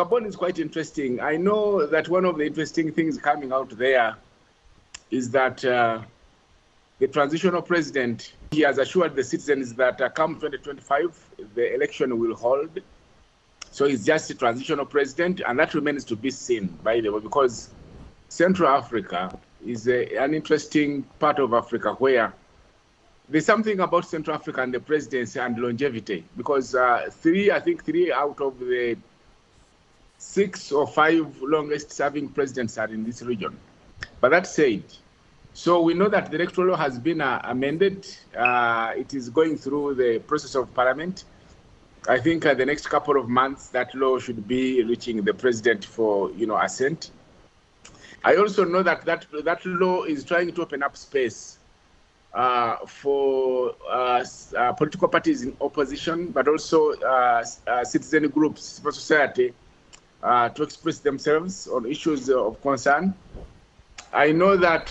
Gabon is quite interesting. I know that one of the interesting things coming out there is that the transitional president, he has assured the citizens that come 2025, the election will hold. So he's just a transitional president, and that remains to be seen, by the way, because Central Africa is an interesting part of Africa where there's something about Central Africa and the presidency and longevity, because three out of the 6 or 5 longest serving presidents are in this region. But that said, so we know that the electoral law has been amended. It is going through the process of parliament. I think the next couple of months, that law should be reaching the president for, assent. I also know that that law is trying to open up space for political parties in opposition, but also citizen groups, civil society, to express themselves on issues of concern. I know that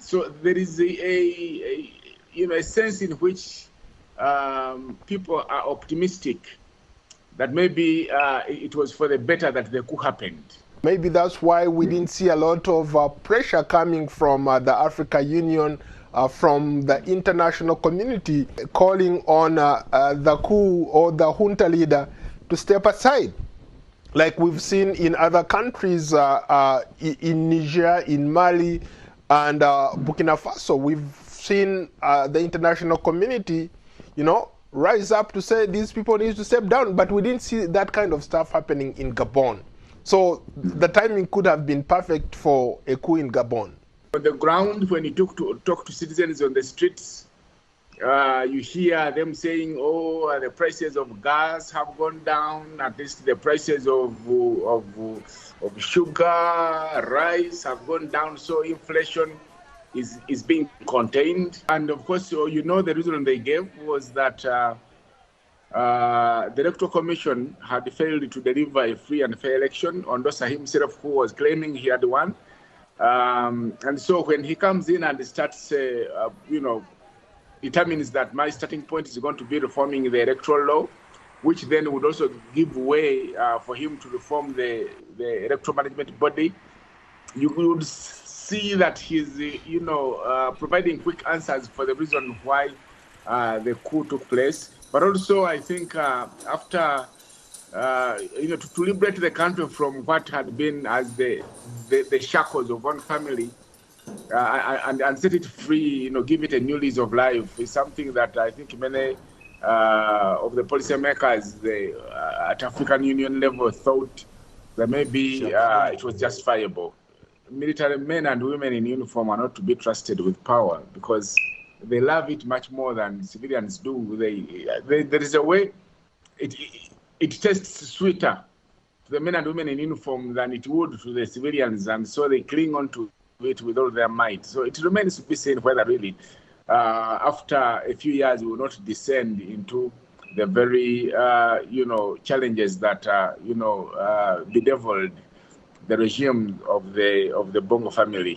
so there is a sense in which people are optimistic that maybe it was for the better that the coup happened. Maybe that's why we didn't see a lot of pressure coming from the African Union, from the international community, calling on the coup or the junta leader to step aside, like we've seen in other countries, in Niger, in Mali, and Burkina Faso. We've seen the international community, rise up to say these people need to step down, but we didn't see that kind of stuff happening in Gabon. So the timing could have been perfect for a coup in Gabon. On the ground, when you talk to citizens on the streets, you hear them saying, "Oh, the prices of gas have gone down. At least the prices of sugar, rice have gone down. So inflation is being contained." And of course, the reason they gave was that the Electoral Commission had failed to deliver a free and fair election. Ondosa himself, who was claiming he had won, and so when he comes in and starts, determines that my starting point is going to be reforming the electoral law, which then would also give way for him to reform the electoral management body. You would see that he's, providing quick answers for the reason why the coup took place. But also, I think after, to liberate the country from what had been as the shackles of one family, and set it free, give it a new lease of life, is something that I think many of the policymakers at African Union level thought that maybe it was justifiable. Military men and women in uniform are not to be trusted with power because they love it much more than civilians do. There is a way it tastes sweeter to the men and women in uniform than it would to the civilians, and so they cling on to it with all their might. So it remains to be seen whether really, after a few years, we will not descend into the very, challenges that, bedeviled the regime of the Bongo family.